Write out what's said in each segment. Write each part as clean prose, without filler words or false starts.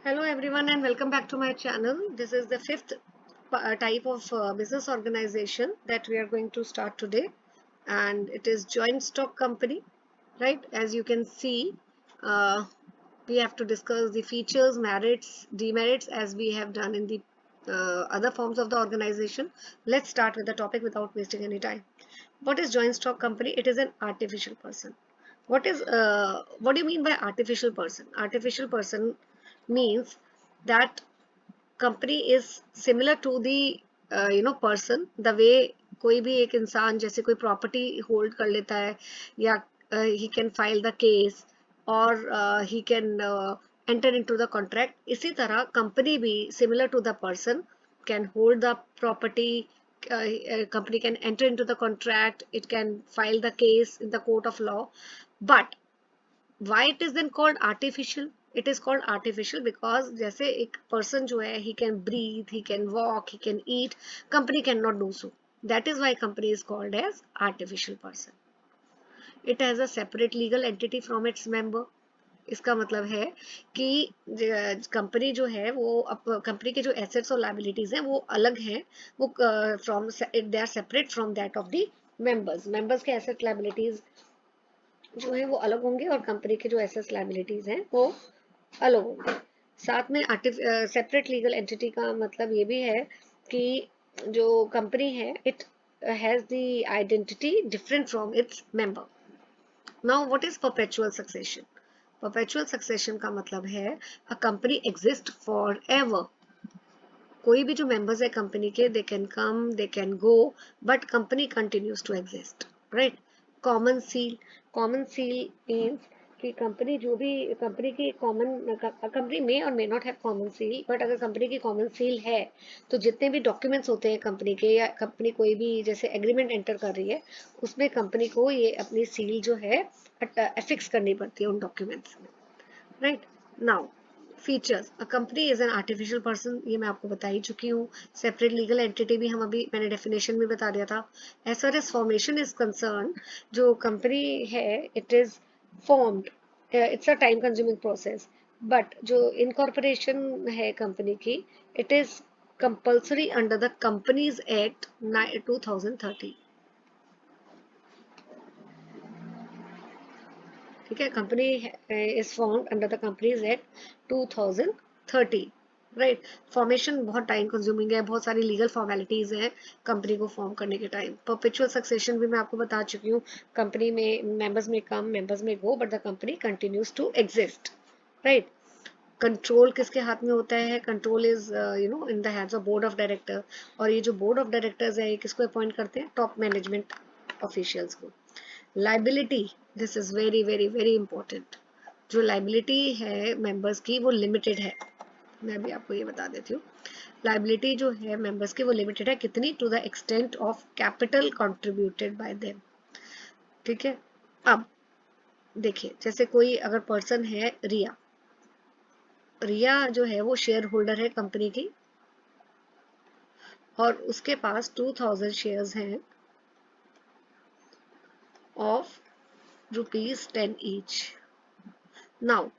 Hello everyone and welcome back to my channel. This is the fifth type of business organization that we are going to start today, and it is joint stock company, right? As you can see, uh, we have to discuss the features, merits, demerits as we have done in the other forms of the organization. Let's start with the topic without wasting any time. What is joint stock company? It is an artificial person. What do you mean by artificial person? Artificial person means that company is similar to the person, the way कोई भी एक इंसान जैसे कोई property hold कर लेता है, या he can file the case or he can enter into the contract. इसी तरह company भी similar to the person can hold the property. Company can enter into the contract, it can file the case in the court of law. But why it is then called artificial? It is called artificial because जैसे एक person जो है, he can breathe, he can walk, he can eat, company cannot do so. That is why company is called as artificial person. It has a separate legal entity from its member. इसका मतलब है कि company जो है वो company के जो assets और लायबिलिटीज हैं वो अलग हैं, वो from they are separate from that of the members. Members के एसेट लायबिलिटीज जो है वो अलग होंगे और कंपनी के जो एसेट्स लायबिलिटीज हैं वो अलग होंगे. साथ में सेपरेट लीगल एंटिटी का मतलब ये भी है कि जो कंपनी है it has the identity different from its member. Now what is perpetual succession? Perpetual succession का मतलब है a company exist for ever. कोई भी जो मेंबर्स है कंपनी के, they can come, they can go, but company continues to exist, right? Common seal. Common seal means कि company जो भी कंपनी की कॉमन कंपनी में और may not have common seal, but अगर कंपनी की कॉमन सील है तो जितने भी डॉक्यूमेंट्स होते हैं कंपनी के, या कंपनी कोई भी जैसे एग्रीमेंट एंटर कर रही है उसमें कंपनी को ये अपनी सील जो है अफिक्स करनी पड़ती है उन डॉक्यूमेंट्स में, right? Now features. A company is an artificial person, ये मैं आपको बता ही चुकी हूँ. सेपरेट लीगल एंटिटी भी हम अभी मैंने डेफिनेशन में बता दिया था. As far as formation is concern, जो कंपनी है it is formed, it's a time consuming process. But जो इनकॉर्पोरेशन है कंपनी की, it is compulsory under the companies act 2013. ठीक है, company is formed under the companies act 2013, right? Formation बहुत time consuming है, बहुत सारी लीगल फॉर्मेलिटीज हैं कंपनी को फॉर्म करने के टाइम. परपेचुअल सक्सेशन भी मैं आपको बता चुकी हूँ. कंपनी में members may come, members may go, but the company continues to exist, right? Control किसके हाथ में होता है? Control is in the hands of board of director. और ये जो बोर्ड ऑफ डायरेक्टर्स है ये किसको अपॉइंट करते हैं? टॉप मैनेजमेंट ऑफिशियल्स को. Liability, this is very very very important. जो लाइबिलिटी है मेंबर्स की वो लिमिटेड है. मैं भी आपको ये बता देती हूँ. लाइबिलिटी जो है मेंबर्स की वो लिमिटेड है. कितनी? To the extent of capital contributed by them. ठीक है. अब देखिए, जैसे कोई अगर पर्सन है रिया. रिया जो है वो शेयर होल्डर है कंपनी की और उसके पास 2000 शेयर्स हैं ऑफ ₹10 ईच. नाउ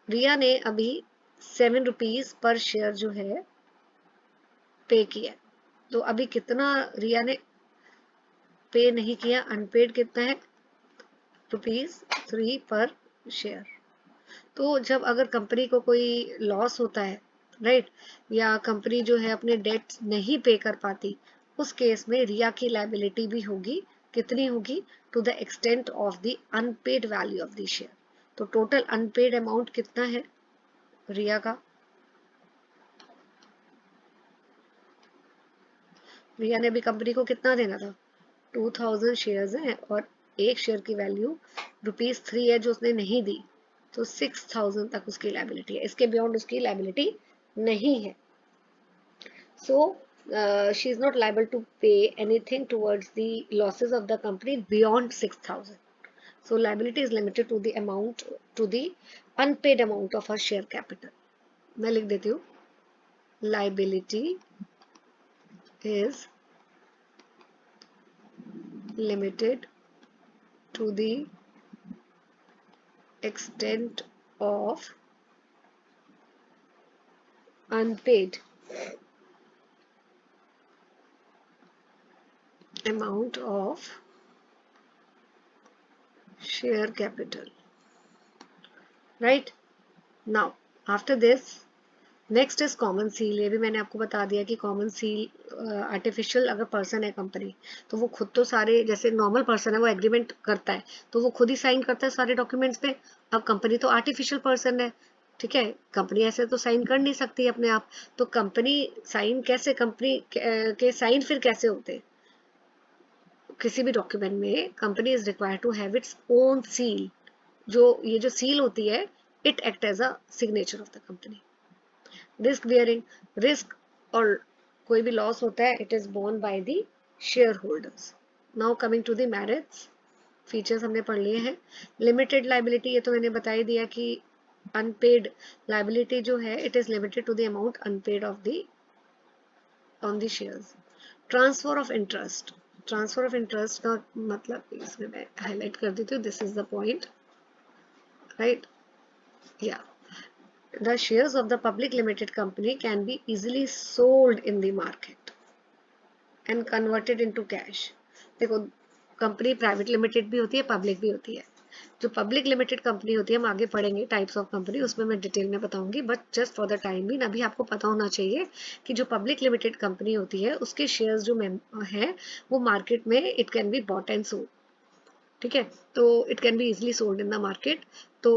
रिया ने अभी 7 रुपीज पर शेयर जो है पे किया. तो अभी कितना रिया ने पे नहीं किया? अनपेड कितना है? ₹3 पर शेयर. तो जब अगर कंपनी को कोई लॉस होता है, राइट, या कंपनी जो है अपने डेट नहीं पे कर पाती, उस केस में रिया की लायबिलिटी भी होगी. कितनी होगी? To the extent of the unpaid value of the share. तो टोटल अनपेड अमाउंट कितना है रिया का? रिया ने अभी कंपनी को कितना देना था? 2000 शेयर्स हैं और एक शेयर की वैल्यू ₹3 है जो उसने नहीं दी. तो 6000 तक उसकी लायबिलिटी है. इसके बियॉन्ड उसकी लायबिलिटी नहीं है. सो she is not liable to pay anything towards the losses of the company beyond 6000. So liability is limited to the amount, to the unpaid amount of her share capital. मैं लिख देती हूँ. Liability is limited to the extent of unpaid amount of share capital, right? Now after this, next is common seal. ये भी मैंने आपको बता दिया कि कॉमन सील आर्टिफिशियल अगर पर्सन है कंपनी, तो वो खुद तो सारे, जैसे नॉर्मल पर्सन है वो एग्रीमेंट करता है तो वो खुद ही साइन करता है सारे डॉक्यूमेंट्स पे. अब कंपनी तो आर्टिफिशियल पर्सन है, ठीक है, कंपनी ऐसे तो साइन कर नहीं सकती अपने आप. तो कंपनी साइन कैसे, कंपनी के साइन फिर कैसे होते? किसी भी डॉक्यूमेंट में company is required to have its own seal. जो ये जो सील होती है, it act as a signature of the company. Risk bearing, risk और कोई भी लॉस होता है, it is borne by the share holders. Now coming to the merits, features हमने पढ़ लिए हैं. लिमिटेड लाइबिलिटी, ये तो मैंने बता ही दिया कि अनपेड लाइबिलिटी जो है, it is limited to the amount unpaid of the on the shares. Transfer of interest, transfer of interest का मतलब इसमें मैं हाईलाइट कर देती हूँ. This is the point, right? या the shares of the public limited company can be easily sold in the market and converted into cash. देखो, company private limited भी होती है, पब्लिक भी होती है. जो पब्लिक लिमिटेड कंपनी होती है, हम आगे पढ़ेंगे टाइप्स ऑफ कंपनी, उसमें मैं डिटेल में बताऊंगी. But just for the time भी अभी आपको पता होना चाहिए कि जो पब्लिक लिमिटेड कंपनी होती है, उसके शेयर्स जो है वो मार्केट में it can be bought and sold, ठीक है. तो it can be easily sold in the market. तो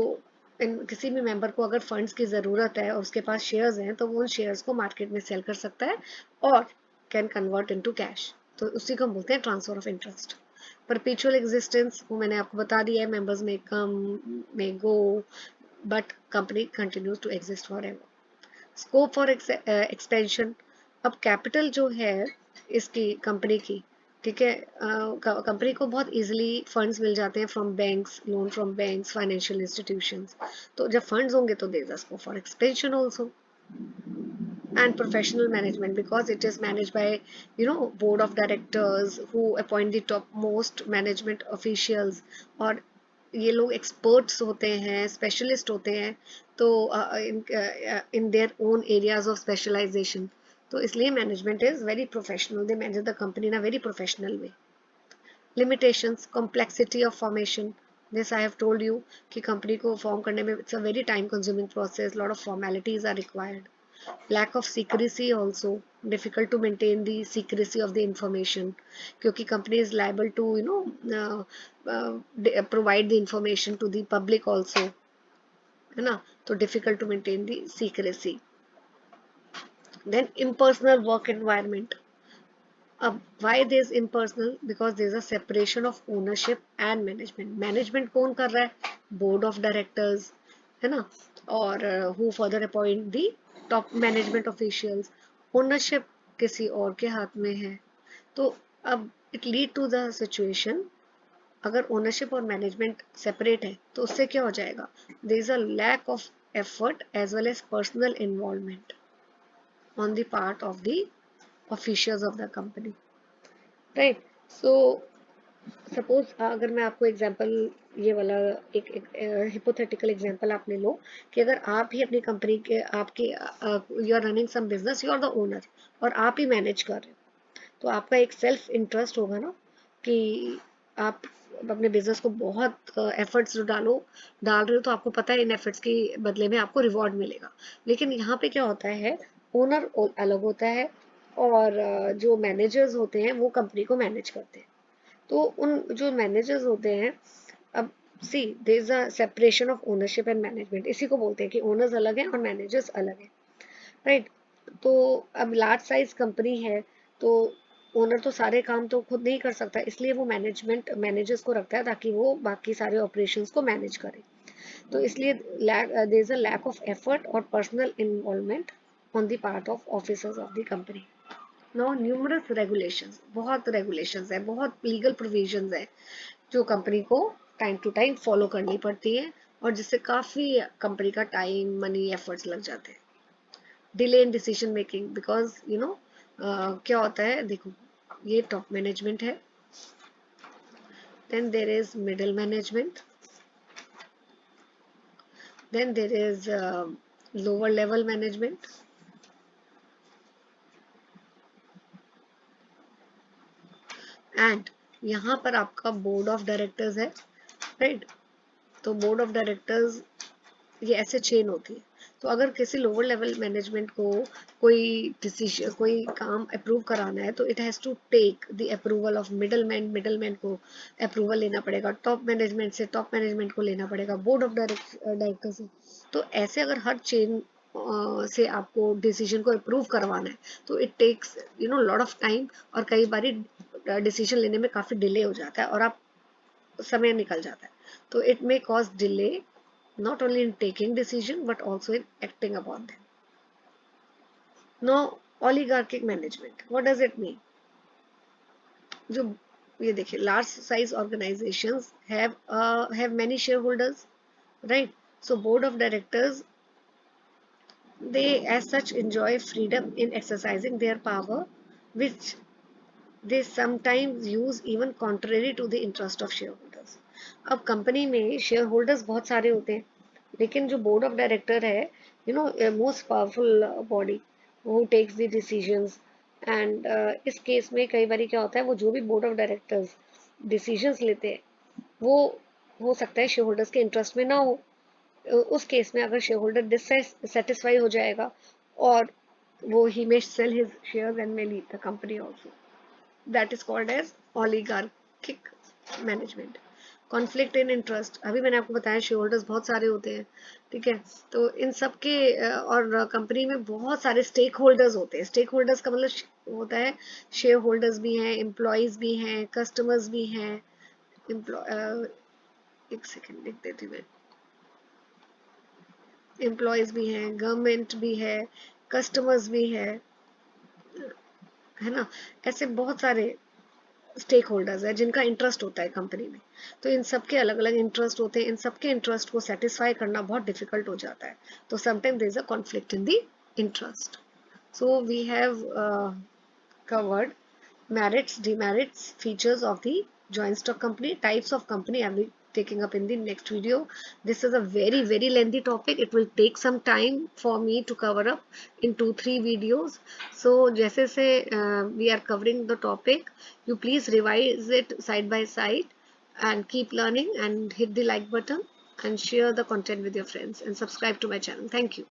किसी भी मेंबर को अगर फंड्स की ज़रूरत है और उसके पास शेयर्स हैं, तो वो उन शेयर्स को मार्केट में सेल कर सकता है और कैन कन्वर्ट इनटू कैश. तो उसी को हम बोलते हैं transfer of interest. Perpetual existence, वो मैंने आपको बता दिया है, members may come may go but company continues to exist for ever. Scope for expansion, अब कैपिटल जो है इसकी कंपनी की, ठीक है, कंपनी को बहुत इजीली फंड्स मिल जाते हैं from banks, loan from banks, financial institutions. तो जब फंड्स होंगे तो there is a scope for expansion also. and professional management, because it is managed by board of directors who appoint the top most management officials. और ये लोग experts होते हैं, specialist होते हैं, तो in their own areas of specialization. तो इसलिए management is very professional, they manage the company in a very professional way. Limitations, complexity of formation, this I have told you कि कंपनी को form करने में it's a very time consuming process, lot of formalities are required. Lack of secrecy also, difficult to maintain the secrecy of the information, क्योंकि company is liable to provide the information to the public also, है ना. तो difficult to maintain the secrecy. Then impersonal work environment. अब why there is impersonal? Because there is a separation of ownership and management. Management कौन कर रहा है? Board of directors, है ना, और who further appoint the top management officials. Ownership किसी और के हाथ में है. तो अब it lead to the situation, अगर ownership और management separate है तो उससे क्या हो जाएगा? There is a lack of effort as well as personal involvement on the part of the officials of the company, right? So suppose अगर मैं आपको एग्जांपल, ये वाला एक हिपोथेटिकल एग्जांपल आप ले लो कि अगर आप ही अपनी कंपनी के, आपके you are running some business, you are the owner और आप ही मैनेज कर रहे हो, तो आपका एक सेल्फ इंटरेस्ट होगा ना कि आप अपने बिजनेस को बहुत एफर्ट्स डाल रहे हो, तो आपको पता है इन एफर्ट्स के बदले में आपको रिवॉर्ड मिलेगा. लेकिन यहाँ पे क्या होता है, ओनर अलग होता है और जो मैनेजर्स होते हैं वो कंपनी को मैनेज करते हैं. तो उन जो मैनेजर्स होते हैं, अब see there is a separation of ownership and management. इसी को बोलते हैं कि ओनर्स अलग हैं और मैनेजर्स अलग हैं, राइट. तो अब लार्ज साइज कंपनी है तो ओनर तो सारे काम तो खुद नहीं कर सकता, इसलिए वो मैनेजर्स को रखता है ताकि वो बाकी सारे ऑपरेशंस को मैनेज करे. तो इसलिए there is a lack of effort और personal involvement on the part of officers of the company. Now numerous regulations, बहुत रेगुलेशंस है, बहुत लीगल प्रोविजंस है जो कंपनी को टाइम टू टाइम फॉलो करनी पड़ती है और जिससे काफ़ी कंपनी का टाइम, मनी, एफर्ट्स लग जाते हैं. Delay in decision making, because क्या होता है, देखो ये टॉप मैनेजमेंट है, then there is middle management, then there is lower level management, and यहाँ पर आपका बोर्ड ऑफ डायरेक्टर्स है, राइट। तो बोर्ड ऑफ डायरेक्टर्स ये ऐसे चेन होती है। तो अगर किसी लोअर लेवल मैनेजमेंट को कोई डिसीजन, कोई काम अप्रूव कराना है, तो it has to take the approval of middleman को अप्रूवल लेना पड़ेगा, टॉप मैनेजमेंट से टॉप मैनेजमेंट को लेना पड़ेगा, बोर्ड ऑफ डायरेक्टर से। तो ऐसे अगर हर चेन से आपको डिसीजन को अप्रूव करवाना है, तो it takes lot of time, और कई बार डिसीजन लेने में काफ़ी डिले हो जाता है और आप समय निकल जाता है। तो it may cause delay not only in taking decision but also in acting upon them. Now, oligarchic management, what does it mean? जो ये देखिए, large size organizations have many shareholders, right? So board of directors, they as such enjoy freedom in exercising their power, which they sometimes use even contrary to the interest of shareholders. अब company में share holders बहुत सारे होते हैं, लेकिन जो board of director है, most powerful body, वो टेक्स द डिसीजंस। एंड इस केस में कई बार क्या होता है, वो जो भी बोर्ड ऑफ डायरेक्टर्स डिसीजंस लेते हैं, वो हो सकता है शेयर होल्डर्स के इंटरेस्ट में ना हो। उस केस में अगर शेयर होल्डर डिससेटिस्फाई हो जाएगा, और वो he may sell his shares and may leave the company also. That is called as oligarchic management. Conflict in interest, अभी मैंने आपको बताया शेयर होल्डर्स बहुत सारे होते हैं, ठीक है। तो इन सब के और कंपनी में बहुत सारे स्टेक होल्डर्स होते हैं। स्टेक होल्डर्स का मतलब होता है शेयर होल्डर्स भी हैं, एम्प्लॉयज भी हैं, कस्टमर्स भी हैं। एक सेकेंड लिख देती हूँ मैं। एम्प्लॉयज भी हैं, गवर्नमेंट भी है, कस्टमर्स भी है ना। ऐसे बहुत सारे स्टेक होल्डर्स है जिनका इंटरेस्ट होता है कंपनी में। तो इन सबके अलग अलग इंटरेस्ट होते हैं, इन सबके इंटरेस्ट को सेटिस्फाई करना बहुत डिफिकल्ट हो जाता है। तो sometime there is a conflict in the interest. So we have covered merits, demerits, features of the joint stock company, types of company. I will be taking up in the next video. This is a very lengthy topic. It will take some time for me to cover up in 2-3 videos. So जैसे से we are covering the topic, you please revise it side by side and keep learning, and hit the like button and share the content with your friends and subscribe to my channel. Thank you.